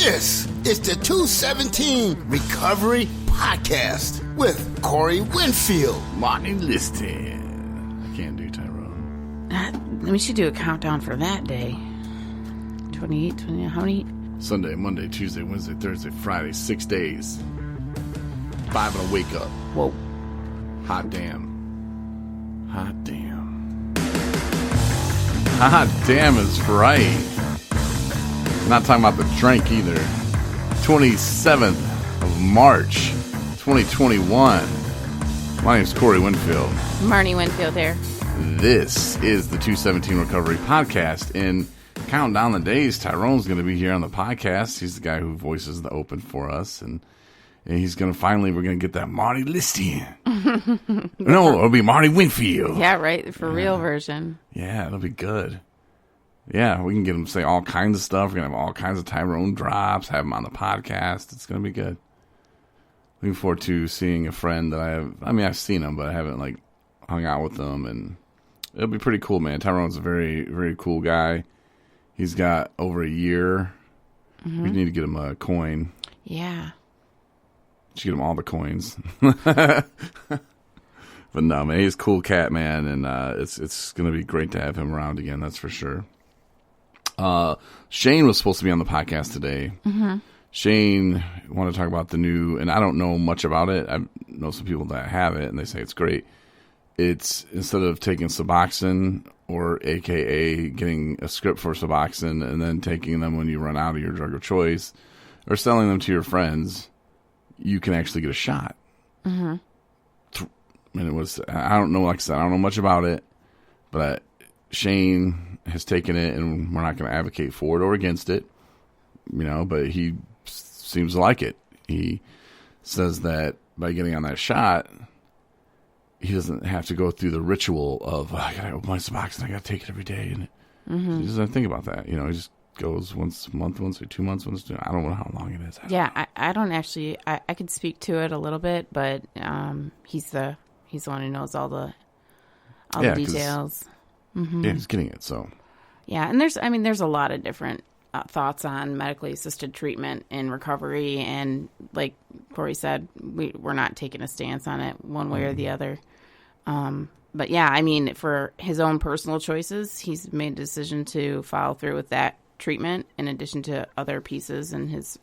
This is the 217 Recovery Podcast with Corey Winfield. Marney listed. I can't do Tyrone. We should do a countdown for that day. 28, how many? Sunday, Monday, Tuesday, Wednesday, Thursday, Friday, 6 days. 5 and a wake up. Whoa. Hot damn. Hot damn. Hot damn is right. Not talking about the drink either. 27th of March, 2021. My name's Corey Winfield. Marney Winfield here. This is the 217 Recovery Podcast. And counting down the days, Tyrone's going to be here on the podcast. He's the guy who voices the open for us. And he's going to we're going to get that Marty listing. No, it'll be Marty Winfield. Yeah, right. For real version. Yeah, it'll be good. Yeah, we can get him to say all kinds of stuff. We're going to have all kinds of Tyrone drops, have him on the podcast. It's going to be good. Looking forward to seeing a friend that I've seen him, but I haven't, hung out with him, and it'll be pretty cool, man. Tyrone's a very, very cool guy. He's got over a year. Mm-hmm. We need to get him a coin. Yeah. Should get him all the coins. But no, man, he's a cool cat, man, and it's going to be great to have him around again, that's for sure. Shane was supposed to be on the podcast today. Mm-hmm. Shane wanted to talk about the new, and I don't know much about it. I know some people that have it, and they say it's great. It's instead of taking Suboxone, or AKA getting a script for Suboxone and then taking them when you run out of your drug of choice, or selling them to your friends, you can actually get a shot. Mm-hmm. And it was, I don't know, like I said, I don't know much about it, but Shane has taken it, and we're not going to advocate for it or against it, but he seems to like it. He says that by getting on that shot, he doesn't have to go through the ritual of, I got to open my Suboxone, I got to take it every day. And he doesn't think about that. He just goes once a month, once or 2 months, I don't know how long it is. I don't actually, I could speak to it a little bit, but he's the one who knows all the details. Mm-hmm. Yeah, he's getting it, so. Yeah, and there's a lot of different thoughts on medically assisted treatment in recovery, and like Corey said, we're not taking a stance on it one way or the other. But yeah, for his own personal choices, he's made a decision to follow through with that treatment in addition to other pieces in his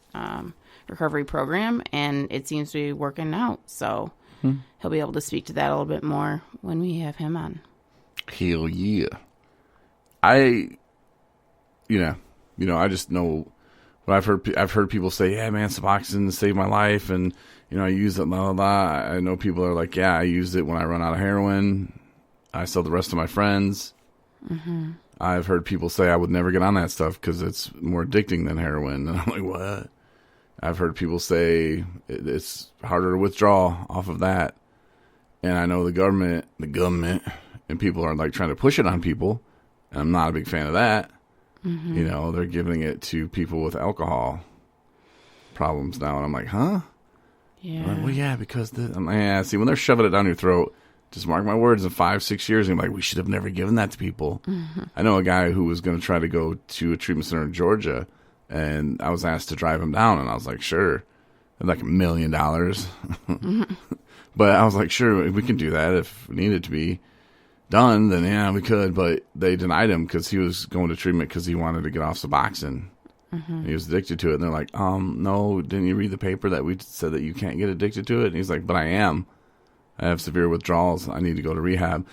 recovery program, and it seems to be working out. So he'll be able to speak to that a little bit more when we have him on. Hell yeah. I just know what I've heard people say, yeah, man, Suboxone saved my life, and, I use it, blah, blah, blah. I know people are like, yeah, I used it when I run out of heroin. I sell the rest to my friends. Mm-hmm. I've heard people say I would never get on that stuff because it's more addicting than heroin. And I'm like, what? I've heard people say it's harder to withdraw off of that. And I know the government, and people are trying to push it on people. And I'm not a big fan of that. Mm-hmm. They're giving it to people with alcohol problems now. And I'm like, huh? Yeah. Like, well, yeah, because see, when they're shoving it down your throat, just mark my words, in 5-6 years, I'm like, we should have never given that to people. Mm-hmm. I know a guy who was going to try to go to a treatment center in Georgia, and I was asked to drive him down, and I was like, sure. Like $1 million. Mm-hmm. But I was like, sure, we can do that if it needed to be done, then yeah, we could. But they denied him because he was going to treatment because he wanted to get off Suboxone. Mm-hmm. He was addicted to it. And they're like, no, didn't you read the paper that we said that you can't get addicted to it? And he's like, but I am. I have severe withdrawals. I need to go to rehab.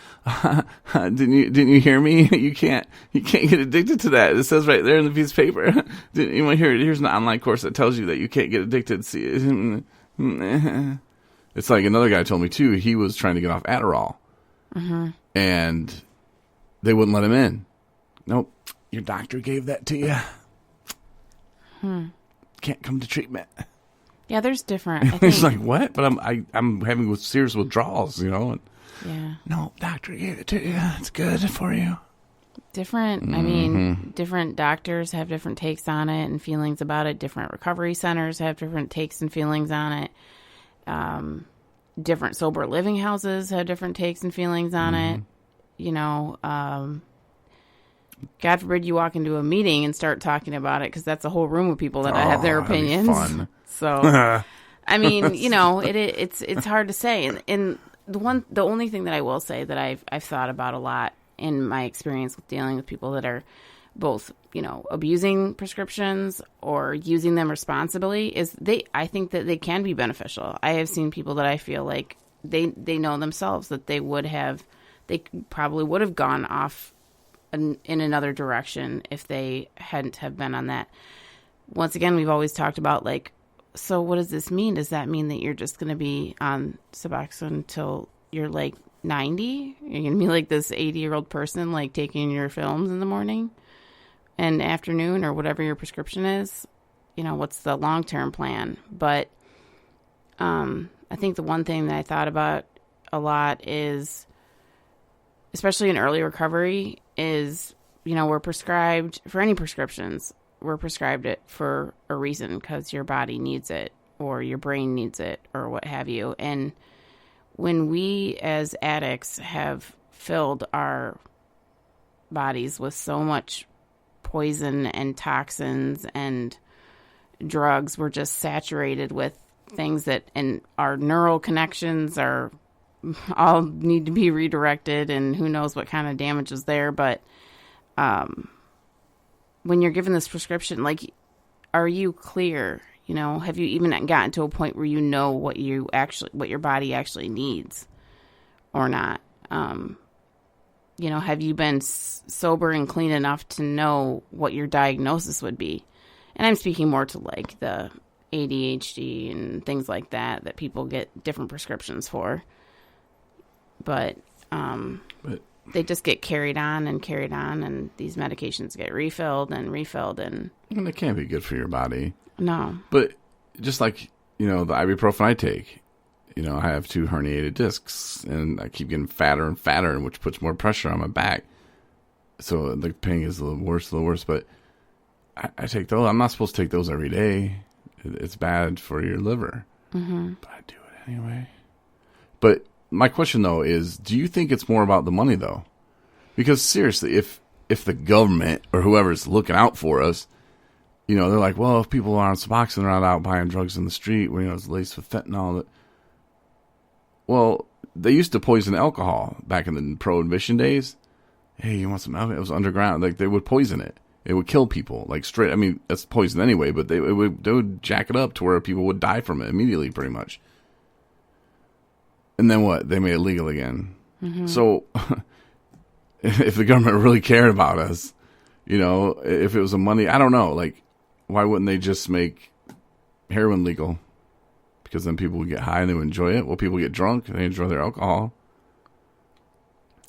Didn't you hear me? You can't get addicted to that. It says right there in the piece of paper. Didn't you want to hear it? Here's an online course that tells you that you can't get addicted. See, it's like another guy told me too. He was trying to get off Adderall, and they wouldn't let him in. Nope, your doctor gave that to you. Can't come to treatment. Yeah, there's different. He's like, what? But I'm having serious withdrawals, Yeah. No, doctor gave it to you. It's good for you. Different. Different doctors have different takes on it and feelings about it. Different recovery centers have different takes and feelings on it. Different sober living houses have different takes and feelings on it. God forbid you walk into a meeting and start talking about it, because that's a whole room of people that have their that'd be opinions. fun. So, I mean, it's hard to say. And the only thing that I will say that I've thought about a lot in my experience with dealing with people that are both, abusing prescriptions or using them responsibly is I think that they can be beneficial. I have seen people that I feel like they know themselves that they probably would have gone off in another direction if they hadn't have been on that. Once again, we've always talked about, like, so what does this mean? Does that mean that you're just going to be on Suboxone until you're like 90? You're going to be like this 80-year-old person, like taking your films in the morning and afternoon or whatever your prescription is? What's the long-term plan? But I think the one thing that I thought about a lot is, especially in early recovery, is, we're prescribed for any prescriptions. We're prescribed it for a reason, because your body needs it or your brain needs it or what have you. And when we as addicts have filled our bodies with so much poison and toxins and drugs, we're just saturated with things and our neural connections are all need to be redirected, and who knows what kind of damage is there. But when you're given this prescription, like, are you clear? Have you even gotten to a point where you know what your body actually needs or not? Have you been sober and clean enough to know what your diagnosis would be? And I'm speaking more to, like, the ADHD and things like that people get different prescriptions for. But they just get carried on, and these medications get refilled. And it can't be good for your body. No. But just like, the ibuprofen I take, I have 2 herniated discs, and I keep getting fatter and fatter, which puts more pressure on my back. So the pain is the worst. But I take those. I'm not supposed to take those every day. It's bad for your liver. Mm-hmm. But I do it anyway. But my question, though, is, do you think it's more about the money, though? Because seriously, if the government or whoever's looking out for us, they're like, well, if people are on Suboxone, they're not out buying drugs in the street, where, it's laced with fentanyl. Well, they used to poison alcohol back in the Prohibition days. Hey, you want some alcohol? It was underground. Like, they would poison it. It would kill people, like, straight. I mean, that's poison anyway, but they would jack it up to where people would die from it immediately, pretty much. And then what? They made it legal again. Mm-hmm. So if the government really cared about us, if it was a money, I don't know. Like, why wouldn't they just make heroin legal? Because then people would get high and they would enjoy it. Well, people get drunk and they enjoy their alcohol.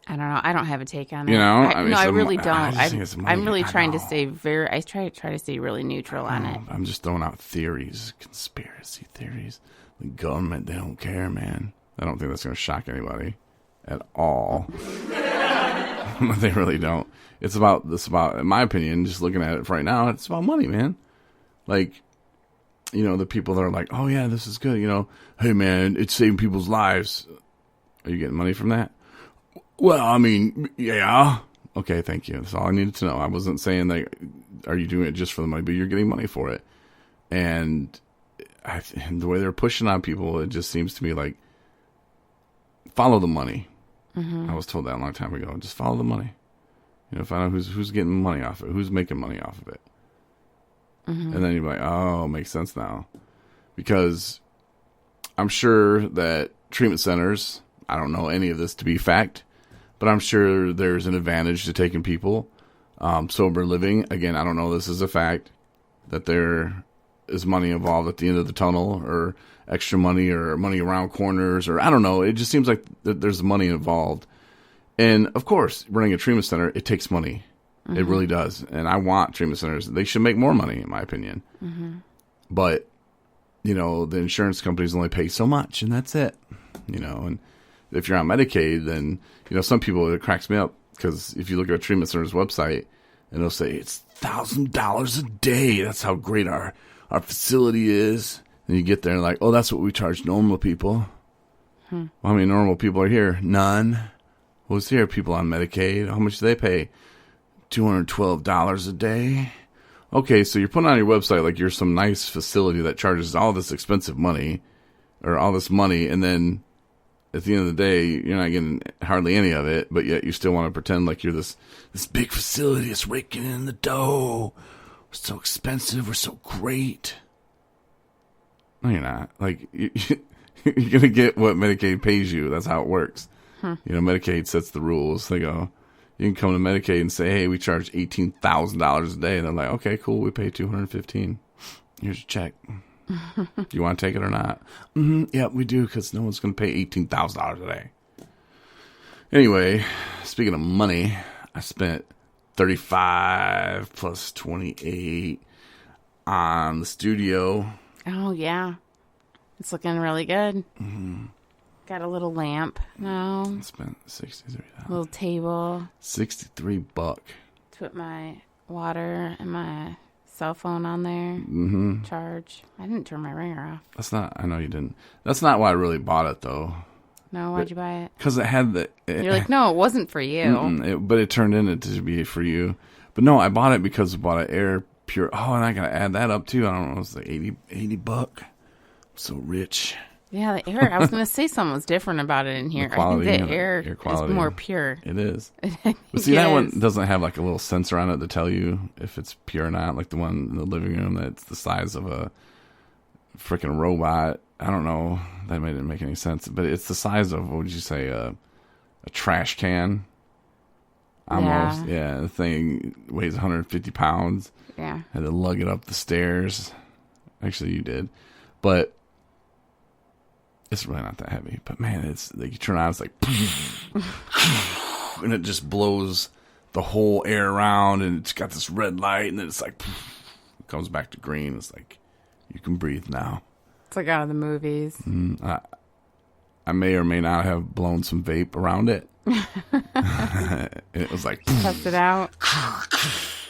I don't know. I don't have a take on it. I really don't. I'm really trying to stay I try to stay really neutral on it. I'm just throwing out theories, conspiracy theories. The government, they don't care, man. I don't think that's going to shock anybody at all. They really don't. It's about, in my opinion, just looking at it right now, it's about money, man. Like, the people that are like, oh, yeah, this is good. Hey, man, it's saving people's lives. Are you getting money from that? Well, I mean, yeah. Okay, thank you. That's all I needed to know. I wasn't saying, like, are you doing it just for the money, but you're getting money for it. And the way they're pushing on people, it just seems to me like, follow the money. Mm-hmm. I was told that a long time ago. Just follow the money. Find out who's getting money off of it, who's making money off of it. Mm-hmm. And then you're like, oh, it makes sense now. Because I'm sure that treatment centers, I don't know any of this to be fact, but I'm sure there's an advantage to taking people sober living. Again, I don't know this is a fact, that there is money involved at the end of the tunnel, or extra money, or money around corners, or I don't know. It just seems like there's money involved. And of course, running a treatment center, it takes money. Mm-hmm. It really does. And I want treatment centers. They should make more money, in my opinion. Mm-hmm. But, the insurance companies only pay so much, and that's it. And if you're on Medicaid, then, some people, it cracks me up, because if you look at a treatment center's website, and they'll say, it's $1,000 a day. That's how great our facility is. And you get there and like, oh, that's what we charge normal people. Well, how many normal people are here? None. Who's here? People on Medicaid. How much do they pay? $212 a day. Okay, so you're putting on your website like you're some nice facility that charges all this expensive money or all this money, and then at the end of the day, you're not getting hardly any of it, but yet you still want to pretend like you're this big facility that's raking in the dough. We're so expensive. We're so great. No, you're not. Like, you're going to get what Medicaid pays you. That's how it works. Medicaid sets the rules. They go, you can come to Medicaid and say, hey, we charge $18,000 a day. And they're like, okay, cool. We pay $215. Here's your check. Do you want to take it or not? Yeah, we do, because no one's going to pay $18,000 a day. Anyway, speaking of money, I spent $35 plus $28 on the studio. Oh, yeah. It's looking really good. Got a little lamp now. I spent $63. Little table. $63. Put my water and my cell phone on there. Charge. I didn't turn my ringer off. I know you didn't. That's not why I really bought it, though. No, why'd you buy it? Because it had the... You're like, no, it wasn't for you. But it turned into to be for you. But no, I bought it because I bought an air pure... Oh, and I got to add that up, too. I don't know. It's like $80. I'm so rich. Yeah, the air. I was going to say something was different about it in here. I think the air is more pure. It is. But see, that one doesn't have like a little sensor on it to tell you if it's pure or not. Like the one in the living room that's the size of a freaking robot. I don't know. That didn't make any sense. But it's the size of, what would you say, a trash can? Almost. Yeah, the thing weighs 150 pounds. Yeah. Had to lug it up the stairs. Actually, you did. But it's really not that heavy. But man, it's like you turn on, it's like, and it just blows the whole air around, and it's got this red light, and then it's like, it comes back to green. It's like, you can breathe now. It's like out of the movies. I may or may not have blown some vape around it. It was like, test it out.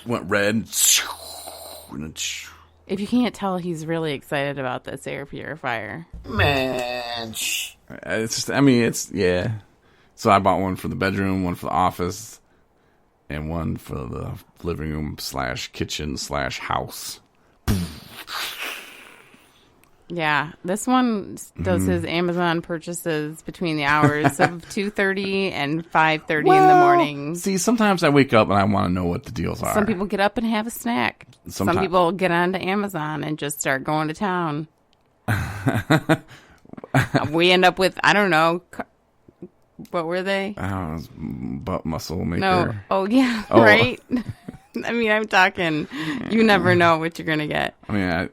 Went red. If you can't tell, he's really excited about this air purifier. Man, it's just, I mean, it's, yeah. So I bought one for the bedroom, one for the office, and one for the living room / kitchen / house. Yeah, this one does his Amazon purchases between the hours of 2:30 and 5:30 in the morning. See, sometimes I wake up and I want to know what the deals are. Some people get up and have a snack. Some people get onto Amazon and just start going to town. We end up with, I don't know, what were they? Butt muscle maker. No. Oh, yeah, right? I mean, I'm talking, you never know what you're going to get. I mean,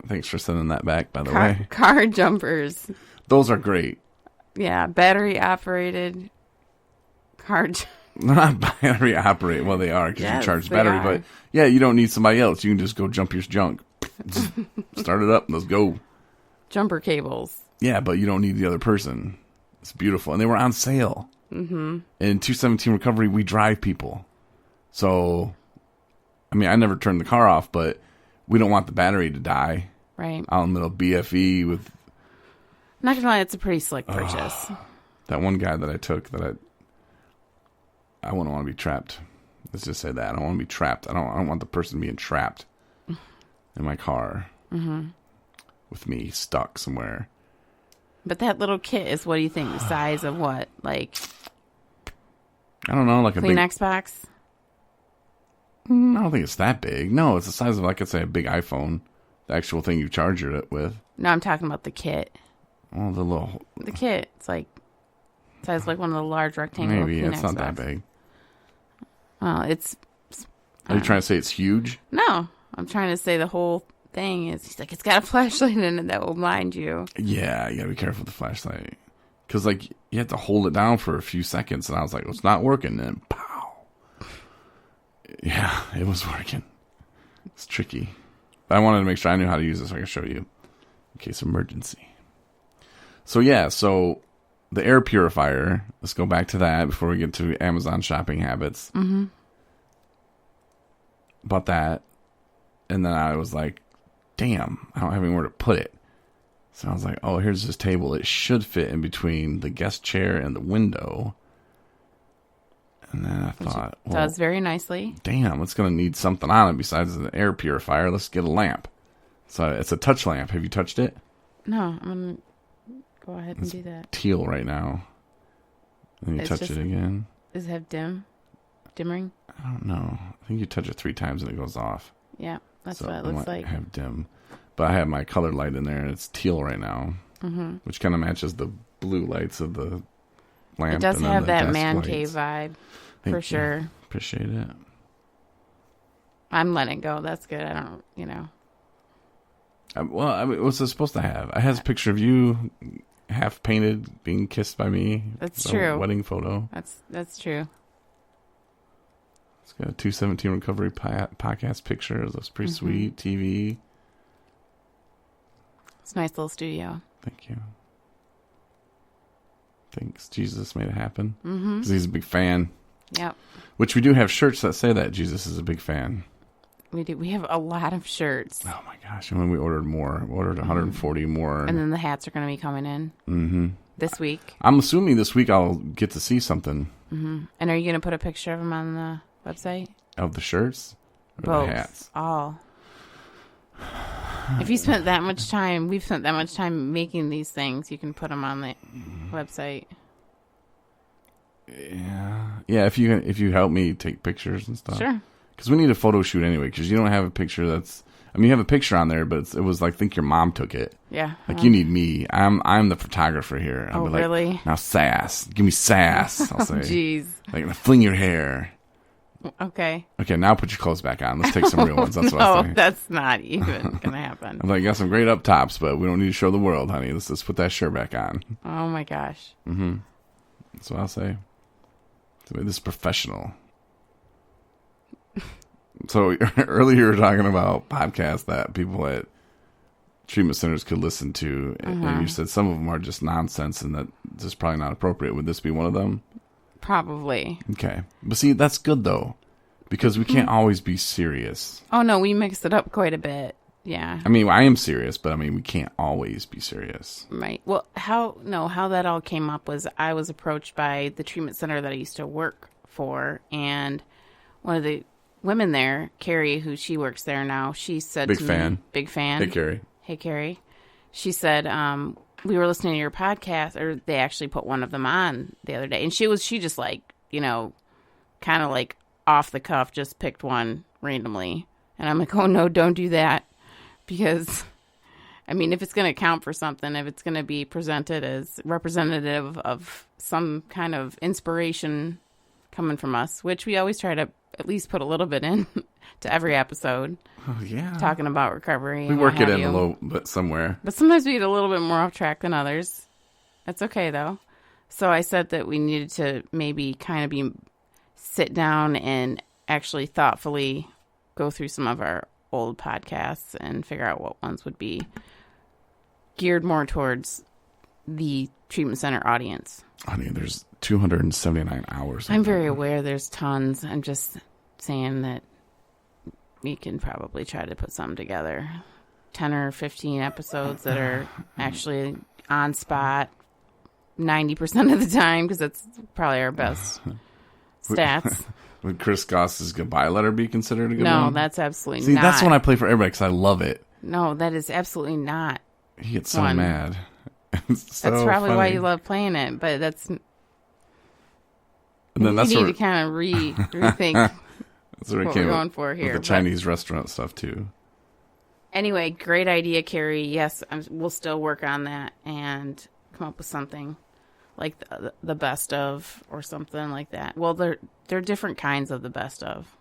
thanks for sending that back, by the way. Car jumpers. Those are great. Yeah, battery operated car jumpers. Not battery operated. Well, they are, because you charge battery. But yeah, you don't need somebody else. You can just go jump your junk. Start it up. Let's go. Jumper cables. Yeah, but you don't need the other person. It's beautiful. And they were on sale. In 217 Recovery, we drive people. So, I mean, I never turned the car off, but we don't want the battery to die. Right. Out in the middle of BFE with... Not gonna lie, it's a pretty slick purchase. That one guy that I took that I wouldn't want to be trapped. Let's just say that. I don't want to be trapped. I don't want the person being trapped in my car with me stuck somewhere. But that little kit is, what do you think? The size of what? Like, I don't know, like a big Kleenex box? I don't think it's that big. No, it's the size of, like, I'd say, a big iPhone. The actual thing you charge it with. No, I'm talking about the kit. Oh, the kit. It's like size like one of the large rectangular maybe Kleenex it's not boxes. that big. Well, it's. Are you trying to say it's huge? No, I'm trying to say the whole thing is. He's like, it's got a flashlight in it that will blind you. Yeah, you gotta be careful with the flashlight, because like you have to hold it down for a few seconds, and I was like, well, it's not working. And then pow. Yeah, it was working. It's tricky, but I wanted to make sure I knew how to use it so I could show you in case of emergency. So yeah, so the air purifier. Let's go back to that before we get to Amazon shopping habits. Bought that, and then I was like, damn, I don't have anywhere to put it. So I was like, oh, here's this table. It should fit in between the guest chair and the window. And then I thought, it does very nicely. Damn, it's going to need something on it besides an air purifier. Let's get a lamp. So it's a touch lamp. Have you touched it? No, I'm going to go ahead and do that. Teal right now. And you touch it again. Does it have dimming? I don't know. I think you touch it 3 times and it goes off. Yeah, that's what it looks like. I have dim. But I have my colored light in there and it's teal right now, which kind of matches the blue lights of the lamp. It does have that man cave vibe, for sure. Appreciate it. I'm letting go. That's good. I don't, what's it supposed to have? It has a picture of you half painted being kissed by me. That's true. Wedding photo. That's true. It's got a 217 recovery podcast picture. It looks pretty sweet. TV. It's a nice little studio. Thank you. Thanks. Jesus made it happen. Because he's a big fan. Yep. Which we do have shirts that say that Jesus is a big fan. We do. We have a lot of shirts. Oh my gosh. And when we ordered more, 140 more. And then the hats are going to be coming in this week. I'm assuming this week I'll get to see something. And are you going to put a picture of them on the website? Of the shirts? Or both. The hats? All. If you spent that much time, we've spent that much time making these things, you can put them on the website. Yeah. If you help me take pictures and stuff. Sure. Because we need a photo shoot anyway. Because you don't have a picture that's. I mean, you have a picture on there, but it was like think your mom took it. Yeah. Like you need me. I'm the photographer here. I'll be like, really? Now sass. Give me sass. I'll say. Jeez. Like fling your hair. Okay. Okay, now put your clothes back on. Let's take some real ones. That's what I say. No, that's not even going to happen. I'm like, got some great up tops, but we don't need to show the world, honey. Let's just put that shirt back on. Oh, my gosh. That's what I'll say. This is professional. So earlier you were talking about podcasts that people at treatment centers could listen to, and you said some of them are just nonsense and that this is probably not appropriate. Would this be one of them? Probably. Okay. But see, that's good, though, because we can't always be serious. Oh, no, we mixed it up quite a bit. Yeah. I mean, I am serious, but I mean, we can't always be serious. Right. Well, how that all came up was I was approached by the treatment center that I used to work for, and one of the women there, Carrie, who she works there now, she said Big fan. Hey, Carrie. Hey, Carrie. She said, we were listening to your podcast, or they actually put one of them on the other day, and she just like, kind of like off the cuff, just picked one randomly. And I'm like, oh no, don't do that. Because, I mean, if it's going to count for something, if it's going to be presented as representative of some kind of inspiration coming from us, which we always try to at least put a little bit in to every episode. Oh, yeah. Talking about recovery. We work it in a little bit somewhere. But sometimes we get a little bit more off track than others. That's okay, though. So I said that we needed to maybe kind of sit down and actually thoughtfully go through some of our old podcasts and figure out what ones would be geared more towards the treatment center audience. I mean, there's 279 hours. I'm very aware there's tons. I'm just saying that we can probably try to put something together. 10 or 15 episodes that are actually on spot 90% of the time, because that's probably our best stats. Would Chris Goss's goodbye letter be considered a good one? No, that's absolutely See, not. that's one I play for everybody because I love it. No, that is absolutely not. He gets so mad. That's probably why you love playing it, but that's... And then that's you need to kind of rethink that's what we're going for here. With the Chinese restaurant stuff, too. Anyway, great idea, Carrie. Yes, we'll still work on that and come up with something like the best of or something like that. Well, there are different kinds of the best of.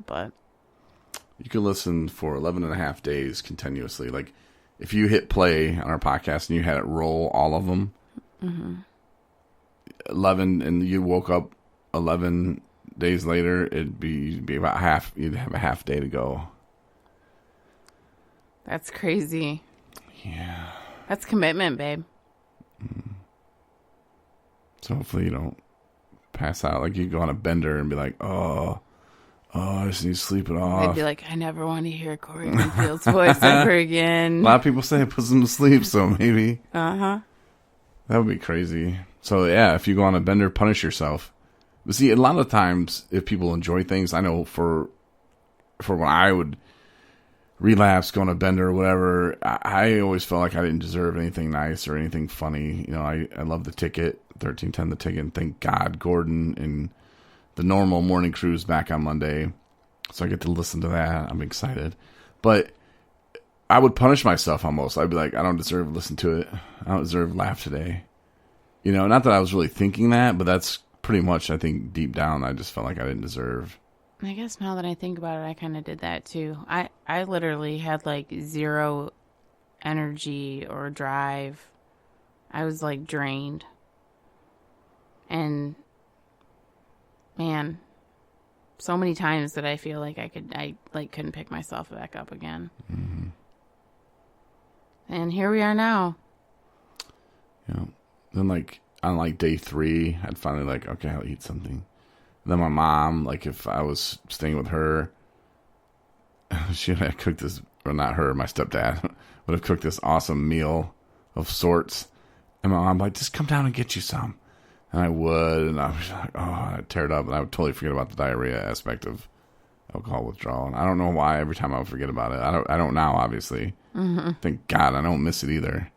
But you can listen for 11 and a half days continuously. Like, if you hit play on our podcast and you had it roll all of them, 11, and you woke up 11 days later, it'd be about half. You'd have a half day to go. That's crazy. Yeah. That's commitment, babe. So hopefully you don't pass out. Like, you go on a bender and be like, oh, I just need to sleep it off. They'd be like, I never want to hear Corey Winfield's voice ever again. A lot of people say it puts them to sleep, so maybe. Uh-huh. That would be crazy. So yeah, if you go on a bender, punish yourself. But see, a lot of times, if people enjoy things, I know for when I would relapse, go on a bender or whatever, I always felt like I didn't deserve anything nice or anything funny. You know, I love the ticket, 1310 the ticket, and thank God Gordon and the normal morning cruise back on Monday. So I get to listen to that. I'm excited. But I would punish myself almost. I'd be like, I don't deserve to listen to it. I don't deserve to laugh today. You know, not that I was really thinking that, but that's pretty much, I think, deep down, I just felt like I didn't deserve. I guess now that I think about it, I kind of did that too. I literally had like zero energy or drive. I was like drained. And man, so many times that I feel like I couldn't pick myself back up again. Mm-hmm. And here we are now. Yeah. Then like on like day 3, I'd finally like, okay, I'll eat something. Then my mom, like if I was staying with her, she would have cooked this, or not her, my stepdad would have cooked this awesome meal of sorts. And my mom would like, just come down and get you some. And I would, and I was like, oh, I'd tear it up, and I would totally forget about the diarrhea aspect of alcohol withdrawal. And I don't know why every time I would forget about it. I don't now, obviously. Mm-hmm. Thank God I don't miss it either.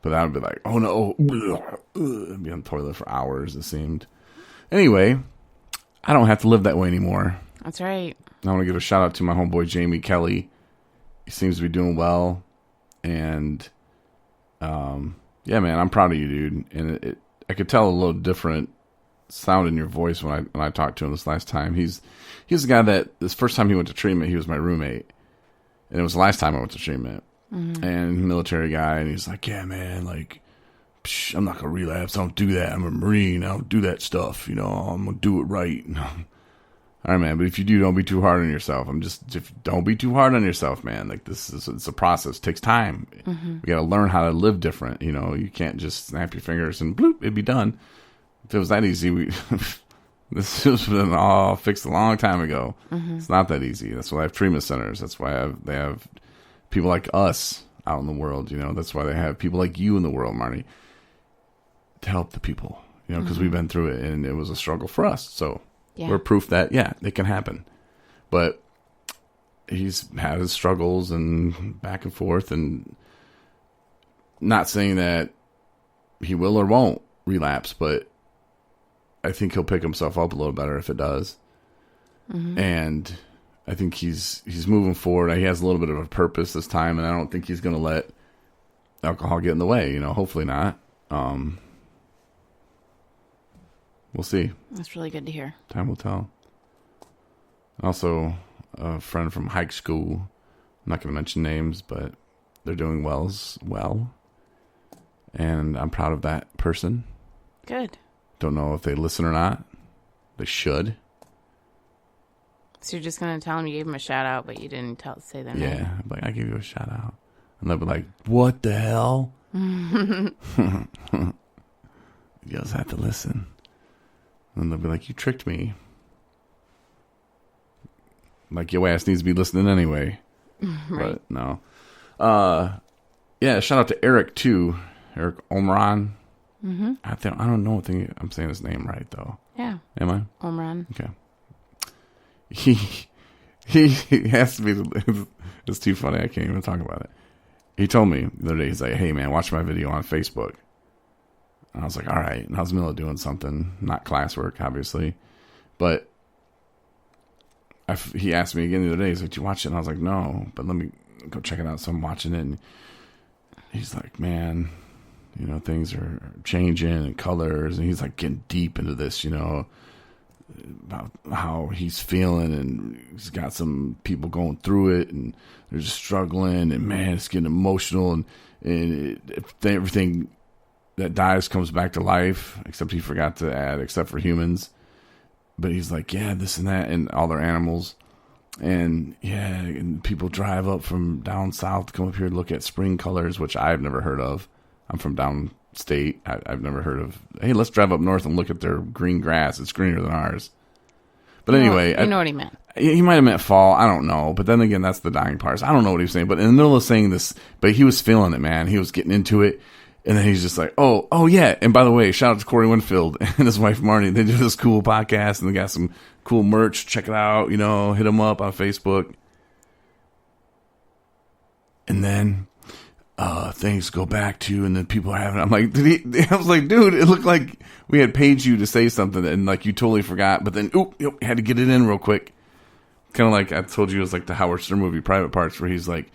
But I would be like, oh no, I'd be on the toilet for hours, it seemed. Anyway, I don't have to live that way anymore. That's right. I want to give a shout out to my homeboy Jamie Kelly. He seems to be doing well. And, yeah, man, I'm proud of you, dude. And I could tell a little different sound in your voice when I talked to him this last time. He's the guy that this first time he went to treatment, he was my roommate. And it was the last time I went to treatment. Mm-hmm. And military guy, and he's like, yeah, man, like, I'm not going to relapse. I don't do that. I'm a Marine. I don't do that stuff. You know, I'm going to do it right. All right, man. But if you do, don't be too hard on yourself. Don't be too hard on yourself, man. Like it's a process. It takes time. Mm-hmm. We got to learn how to live different. You know, you can't just snap your fingers and bloop, it'd be done. If it was that easy, this was been all fixed a long time ago. Mm-hmm. It's not that easy. That's why they have treatment centers. That's why they have people like us out in the world. You know, that's why they have people like you in the world, Marnie, to help the people, you know, because we've been through it and it was a struggle for us. So we're proof that, yeah, it can happen. But he's had his struggles and back and forth, and not saying that he will or won't relapse, but I think he'll pick himself up a little better if it does. Mm-hmm. And I think he's moving forward. He has a little bit of a purpose this time, and I don't think he's going to let alcohol get in the way, you know, hopefully not. We'll see. That's really good to hear. Time will tell. Also, a friend from high school. I'm not going to mention names, but they're doing well. And I'm proud of that person. Good. Don't know if they listen or not. They should. So you're just going to tell them you gave them a shout out, but you didn't say their name? Yeah. Like, I gave you a shout out. And they'll be like, what the hell? You guys have to listen. And they'll be like, you tricked me. Like, your ass needs to be listening anyway. Right. But no. Yeah, shout out to Eric, too. Eric Omran. Mm-hmm. I don't know if I'm saying his name right, though. Yeah. Am I? Omran. Okay. He has to be... It's too funny. I can't even talk about it. He told me the other day, he's like, hey, man, watch my video on Facebook. And I was like, all right. And I was in the middle of doing something, not classwork, obviously. But he asked me again the other day, he's like, did you watch it? And I was like, no, but let me go check it out. So I'm watching it. And he's like, man, you know, things are changing and colors. And he's like getting deep into this, you know, about how he's feeling. And he's got some people going through it and they're just struggling. And man, it's getting emotional. And everything that dies comes back to life, except he forgot to add, except for humans. But he's like, yeah, this and that, and all their animals. And yeah, and people drive up from down south to come up here to look at spring colors, which I've never heard of. I'm from downstate. I've never heard of, hey, let's drive up north and look at their green grass. It's greener than ours. But anyway. You know what he meant. He might have meant fall. I don't know. But then again, that's the dying part. So I don't know what he was saying. But in the middle of saying this, but he was feeling it, man. He was getting into it. And then he's just like, oh yeah. And by the way, shout out to Corey Winfield and his wife Marney. They do this cool podcast and they got some cool merch. Check it out. You know, hit them up on Facebook. And then things go back to, and then people are having. I'm like, I was like, dude, it looked like we had paid you to say something, and like you totally forgot. But then, had to get it in real quick. Kind of like I told you, it was like the Howard Stern movie, Private Parts, where he's like,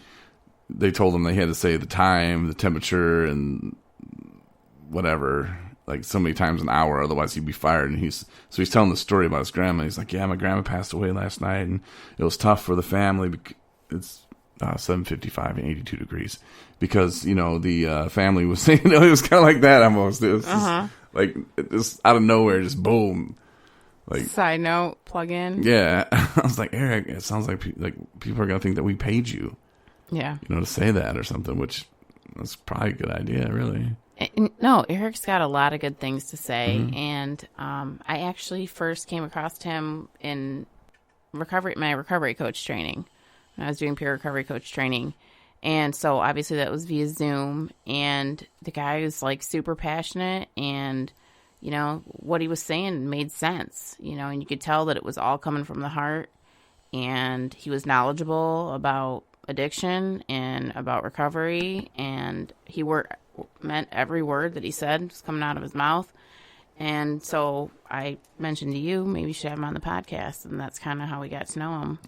they told him they had to say the time, the temperature, and whatever, like so many times an hour, otherwise he'd be fired. And he's telling the story about his grandma. He's like, yeah, my grandma passed away last night, and it was tough for the family. It's 7:55 and 82 degrees because the family was saying, it was kind of like that almost. It was just, like just out of nowhere, just boom. Like, side note, plug in. Yeah, I was like, Eric, it sounds like people are gonna think that we paid you. Yeah, to say that or something, which that's probably a good idea, really. No, Eric's got a lot of good things to say, and I actually first came across him in my recovery coach training. When I was doing peer recovery coach training, and so obviously that was via Zoom, and the guy was like super passionate, and what he was saying made sense, and you could tell that it was all coming from the heart, and he was knowledgeable about addiction and about recovery, and he meant every word that he said was coming out of his mouth. And so I mentioned to you, maybe you should have him on the podcast, and that's kind of how we got to know him.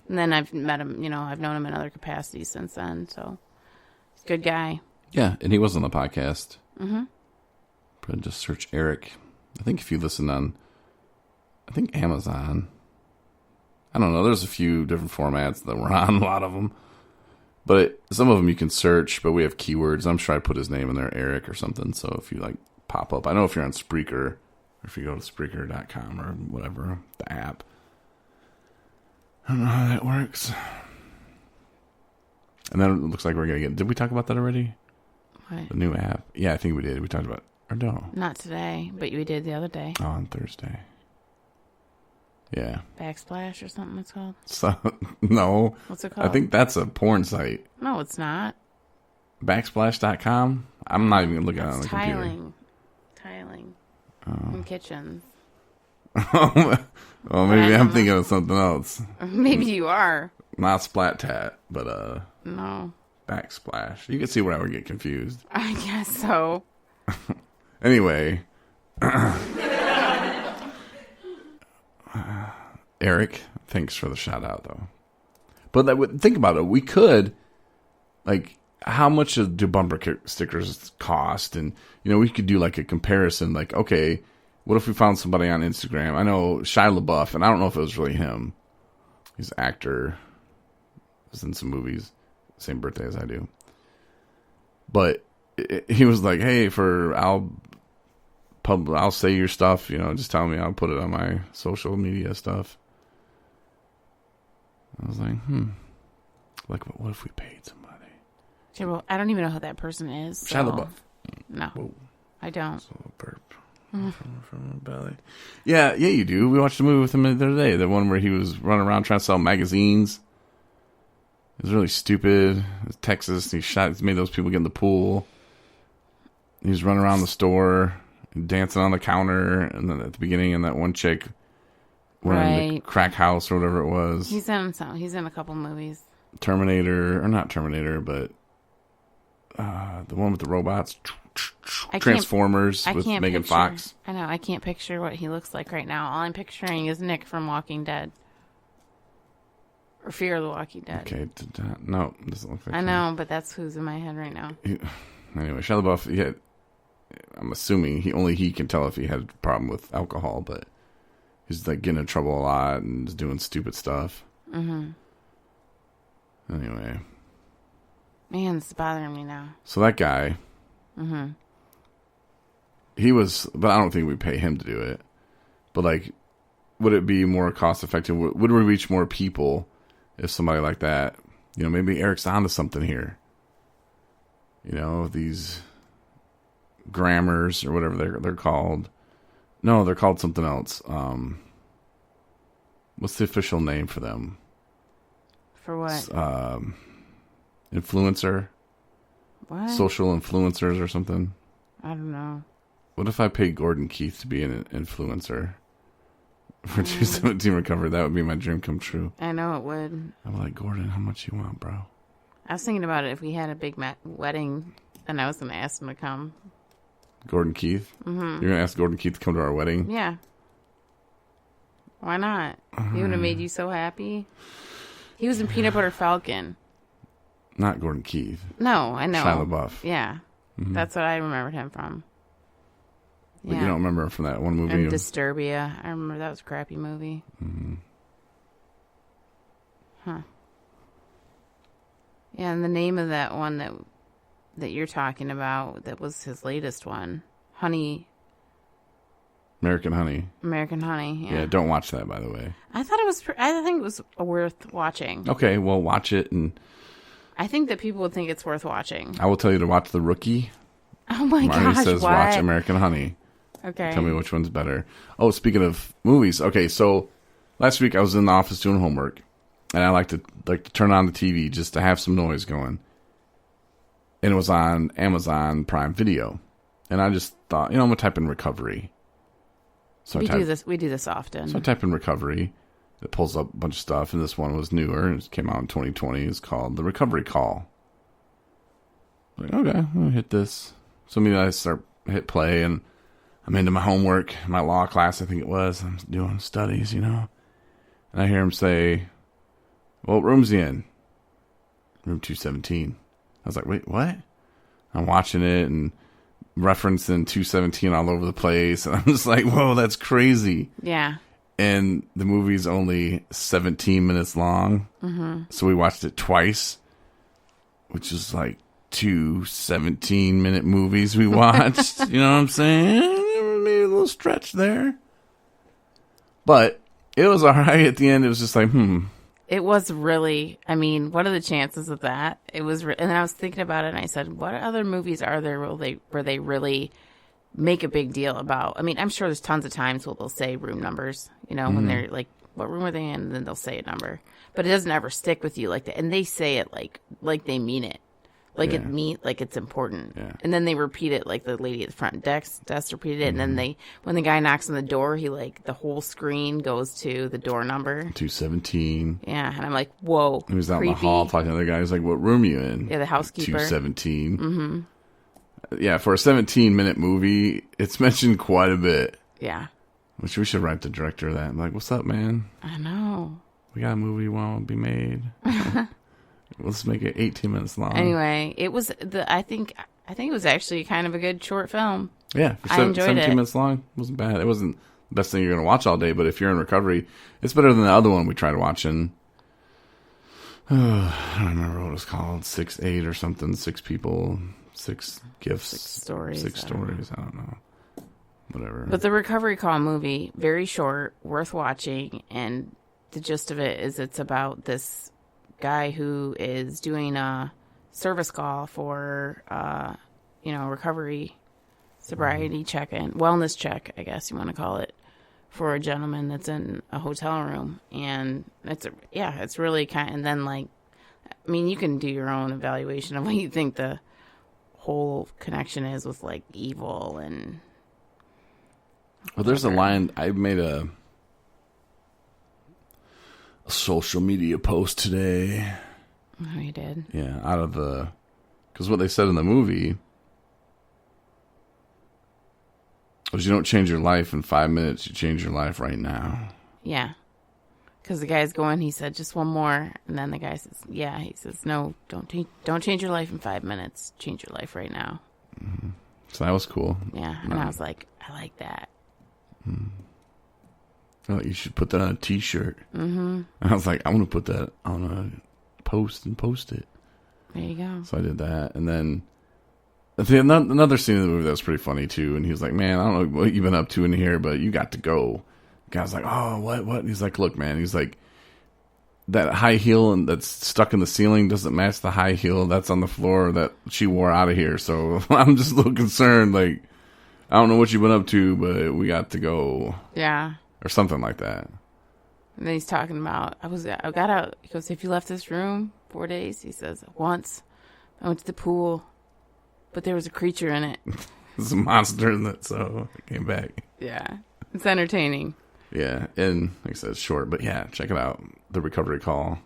And then I've met him, I've known him in other capacities since then, so he's a good guy. Yeah, and he was on the podcast. But just search Eric. I think if you listen on, Amazon, I don't know, there's a few different formats that we're on, a lot of them. But some of them you can search, but we have keywords. I'm sure I put his name in there, Eric or something. So if you pop up, I know if you're on Spreaker, or if you go to Spreaker.com or whatever, the app. I don't know how that works. And then it looks like we're going to did we talk about that already? What? The new app? Yeah, I think we did. We talked about or no? Not today, but we did the other day. Oh, on Thursday. Yeah. Backsplash or something it's called? So, no. What's it called? I think that's a porn site. No, it's not. Backsplash.com? I'm not even going to look at it on the computer. Tiling. And kitchens. Oh, maybe I'm thinking of something else. Maybe you are. Not Splat Tat, but no. Backsplash. You can see where I would get confused. I guess so. Anyway. Eric, thanks for the shout out though. But think about it. We could, how much do bumper stickers cost? And, we could do a comparison. Okay, what if we found somebody on Instagram? I know Shia LaBeouf, and I don't know if it was really him. He's an actor. Was in some movies. Same birthday as I do. But he was like, hey, I'll say your stuff, just tell me, I'll put it on my social media stuff. I was like, what if we paid somebody? Okay, well, I don't even know who that person is. So. Shia LaBeouf. No, whoa. I don't. So a burp from my belly. Yeah, you do. We watched a movie with him the other day. The one where he was running around trying to sell magazines. It was really stupid. It was Texas. He made those people get in the pool. He was running around the store, dancing on the counter, and then at the beginning, and that one chick wearing the crack house or whatever it was. He's in a couple movies. Terminator, or not Terminator, but the one with the robots. Transformers with Megan Fox. I know. I can't picture what he looks like right now. All I'm picturing is Nick from Walking Dead. Or Fear of the Walking Dead. Okay. No, it doesn't look like I know, but that's who's in my head right now. Anyway, Shia LaBeouf, I'm assuming he can tell if he had a problem with alcohol, but he's getting in trouble a lot and just doing stupid stuff. Mm-hmm. Anyway. Man, it's bothering me now. So that guy, he was, but I don't think we'd pay him to do it. But would it be more cost effective? Would we reach more people if somebody like that, maybe Eric's onto something here? These grammars or whatever they're called. No, they're called something else. What's the official name for them? For what? Influencer. What? Social influencers or something. I don't know. What if I paid Gordon Keith to be an influencer for 217 Recovery? That would be my dream come true. I know it would. I'm like, Gordon, how much you want, bro? I was thinking about it. If we had a big wedding, and I was going to ask him to come. Gordon Keith? Mm-hmm. You're going to ask Gordon Keith to come to our wedding? Yeah. Why not? He would have made you so happy. He was in Peanut Butter Falcon. Not Gordon Keith. No, I know. Shia LaBeouf. Yeah. Mm-hmm. That's what I remembered him from. But you don't remember him from that one movie? And Disturbia. I remember that was a crappy movie. Mm-hmm. Huh. Yeah, and the name of that one that you're talking about, that was his latest one, American Honey. American Honey. Yeah, don't watch that, by the way. I thought it was. I think it was worth watching. Okay, well, watch it, and I think that people would think it's worth watching. I will tell you to watch The Rookie. Oh my Marnie gosh! says what? watch American Honey. Okay. Tell me which one's better. Oh, speaking of movies, okay, so last week I was in the office doing homework, and I like to turn on the TV just to have some noise going. And it was on Amazon Prime Video. And I just thought, I'm going to type in recovery. So we do this often. So I type in recovery. It pulls up a bunch of stuff, and this one was newer. It came out in 2020. It's called The Recovery Call. I'm like, okay, I'm going to hit this. So maybe I hit play, and I'm into my homework, my law class, I think it was. I'm doing studies, And I hear him say, well, what room's he in? Room 217. I was like, wait, what? I'm watching it and referencing 217 all over the place. And I'm just like, whoa, that's crazy. Yeah. And the movie's only 17 minutes long. Mm-hmm. So we watched it twice, which is like 2 17-minute movies we watched. You know what I'm saying? Maybe a little stretch there. But it was all right at the end. It was just like, It was really, what are the chances of that? It was, and then I was thinking about it, and I said, what other movies are there where they really make a big deal about? I'm sure there's tons of times where they'll say room numbers, when they're like, what room are they in? And then they'll say a number. But it doesn't ever stick with you like that. And they say it like they mean it. Like it's important. Yeah. And then they repeat it, like the lady at the front desk repeated it. And then when the guy knocks on the door, the whole screen goes to the door number. 217. Yeah. And I'm like, whoa. He was out in the hall talking to the other guy. He's like, what room are you in? Yeah, the housekeeper. 217. Mm-hmm. Yeah, for a 17-minute movie, it's mentioned quite a bit. Yeah. Which we should write the director of that. I'm like, what's up, man? I know. We got a movie we want to be made. Let's make it 18 minutes long. Anyway, it was I think it was actually kind of a good short film. Yeah, for I enjoyed 17 it. minutes long. It wasn't bad. It wasn't the best thing you're going to watch all day, but if you're in recovery, it's better than the other one we tried watching. I don't remember what it was called. 6-8 or something. 6 people, 6 gifts. 6 stories. 6 stories. I don't know. Whatever. But the Recovery Call movie, very short, worth watching, and the gist of it is it's about this guy who is doing a service call for, recovery, sobriety check and wellness check, I guess you want to call it, for a gentleman that's in a hotel room. And it's really and then you can do your own evaluation of what you think the whole connection is with evil and. Well, there's a line. I made a social media post today. Oh, you did? Yeah, because what they said in the movie was you don't change your life in 5 minutes, you change your life right now. Yeah. Because the guy's going, he said, just one more. And then the guy says, yeah, he says, no, don't change your life in 5 minutes. Change your life right now. Mm-hmm. So that was cool. Yeah, and I was like, I like that. Oh, you should put that on a T-shirt. Mm-hmm. I was like, I want to put that on a post and post it. There you go. So I did that, and then another scene in the movie that was pretty funny too. And he was like, "Man, I don't know what you've been up to in here, but you got to go." The guy's like, "Oh, what?" And he's like, "Look, man." He's like, "That high heel and that's stuck in the ceiling doesn't match the high heel that's on the floor that she wore out of here." So I'm just a little concerned. Like, I don't know what you've been up to, but we got to go. Yeah. Or something like that. And then he's talking about, I got out. He goes, "If you left this room 4 days," he says, "once I went to the pool but there was a creature in it. There's a monster in it, so it came back. Yeah. It's entertaining. Yeah, and like I said, it's short, but yeah, check it out. The Recovery Call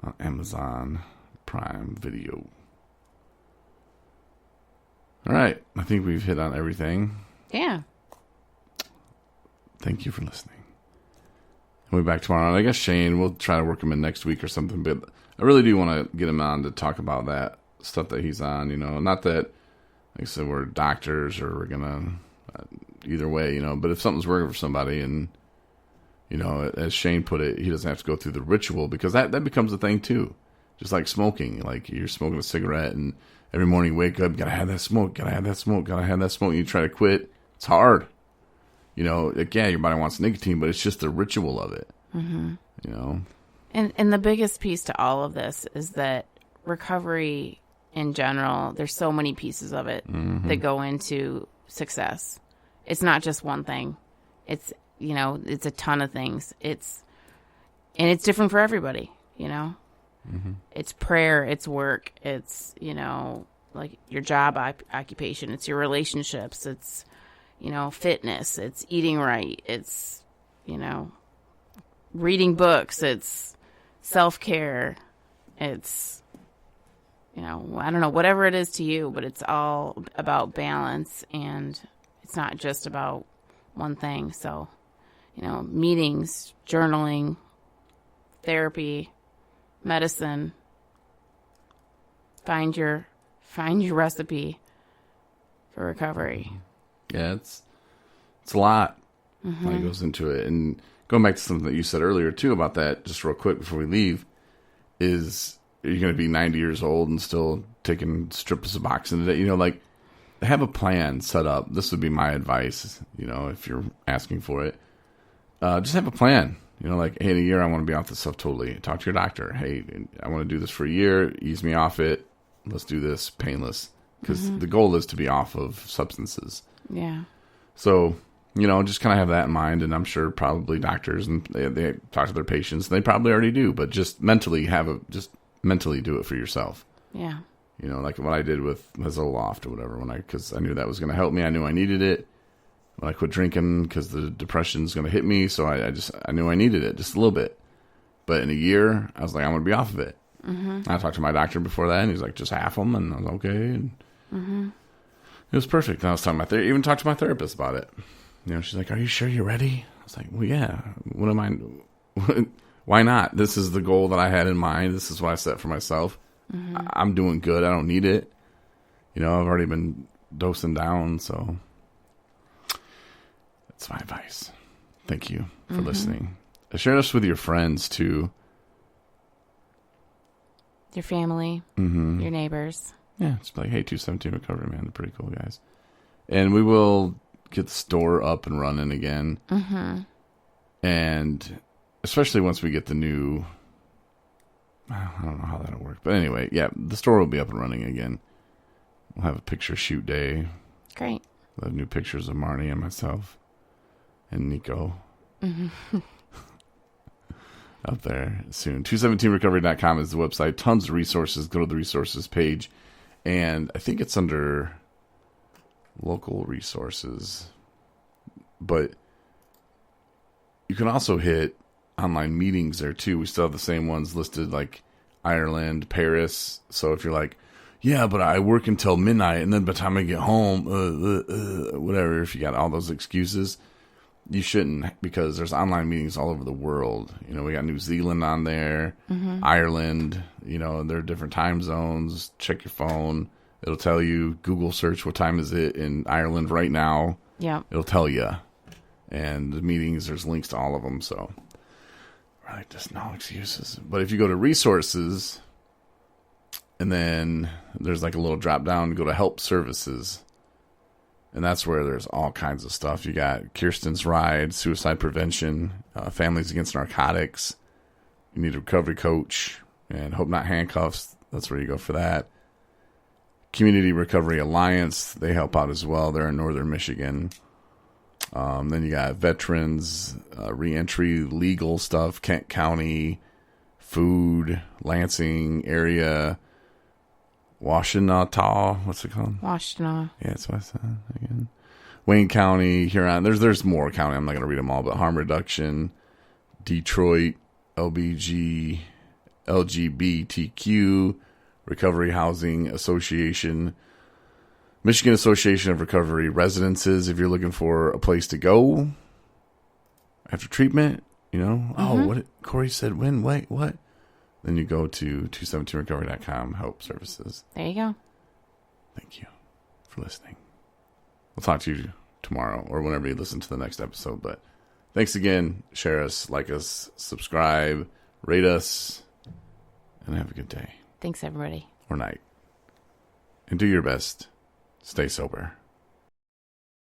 on Amazon Prime Video. All right, I think we've hit on everything. Yeah. Thank you for listening. We'll be back tomorrow. And I guess Shane, we'll try to work him in next week or something, but I really do want to get him on to talk about that stuff that he's on, not that, like I said, we're doctors or we're going to, either way, but if something's working for somebody and, as Shane put it, he doesn't have to go through the ritual because that becomes a thing too. Just like smoking, like you're smoking a cigarette and every morning you wake up, gotta have that smoke, gotta have that smoke, gotta have that smoke. And you try to quit. It's hard. Yeah, your body wants nicotine, but it's just the ritual of it. Mm-hmm. And the biggest piece to all of this is that recovery in general, there's so many pieces of it that go into success. It's not just one thing. It's, it's a ton of things. It's different for everybody, It's prayer, it's work, it's, like your job occupation, it's your relationships, it's, fitness, it's eating right, it's, reading books, it's self-care, it's, I don't know, whatever it is to you, but it's all about balance, and it's not just about one thing. So, meetings, journaling, therapy, medicine, find your recipe for recovery. Yeah, it's a lot that goes into it. And going back to something that you said earlier too about that, just real quick before we leave, is you're going to be 90 years old and still taking strips of Suboxone today. Like have a plan set up. This would be my advice. If you're asking for it, just have a plan. Like, hey, in a year I want to be off this stuff totally. Talk to your doctor. Hey, I want to do this for a year. Ease me off it. Let's do this painless. Because the goal is to be off of substances. Yeah. So, just kind of have that in mind. And I'm sure probably doctors, and they talk to their patients. They probably already do. But just mentally mentally do it for yourself. Yeah. Like what I did with Zoloft or whatever. Because I knew that was going to help me. I knew I needed it. When I quit drinking because the depression's going to hit me. So I knew I needed it just a little bit. But in a year, I was like, I'm going to be off of it. I talked to my doctor before that, and he's like, just half them. And I was okay. And it was perfect. And I was talking to even talked to my therapist about it. She's like, are you sure you're ready? I was like, well, yeah. What am I? Why not? This is the goal that I had in mind. This is what I set for myself. I'm doing good. I don't need it. I've already been dosing down, so that's my advice. Thank you for listening. Share this with your friends too. Your family, your neighbors. Yeah, it's like, hey, 217 Recovery, man. They're pretty cool guys. And we will get the store up and running again. And especially once we get the new, I don't know how that'll work. But anyway, yeah, the store will be up and running again. We'll have a picture shoot day. Great. We'll have new pictures of Marnie and myself and Nico. Up there soon. 217recovery.com is the website. Tons of resources. Go to the resources page. And I think it's under local resources. But you can also hit online meetings there too. We still have the same ones listed, like Ireland, Paris. So if you're like, yeah, but I work until midnight, and then by the time I get home, whatever, if you got all those excuses, you shouldn't, because there's online meetings all over the world. We got New Zealand on there, Ireland, there are different time zones. Check your phone. It'll tell you, Google search, what time is it in Ireland right now? Yeah. It'll tell you. And the meetings, there's links to all of them. So, right, just no excuses. But if you go to resources, and then there's like a little drop down, go to help services. And that's where there's all kinds of stuff. You got Kirsten's Ride, suicide prevention, Families Against Narcotics. You need a recovery coach, and Hope Not Handcuffs. That's where you go for that. Community Recovery Alliance, they help out as well. They're in northern Michigan. Then you got veterans, reentry, legal stuff, Kent County, food, Lansing area, Washtenaw. What's it called? Washtenaw. Yeah, that's what I said again. Wayne County, Huron. There's more county. I'm not going to read them all, but harm reduction, Detroit, LBG, LGBTQ, Recovery Housing Association, Michigan Association of Recovery Residences. If you're looking for a place to go after treatment, oh, what Corey said, when, wait, what? Then you go to 217recovery.com, help services. There you go. Thank you for listening. We'll talk to you tomorrow or whenever you listen to the next episode. But thanks again. Share us, like us, subscribe, rate us, and have a good day. Thanks, everybody. Or night. And do your best. Stay sober.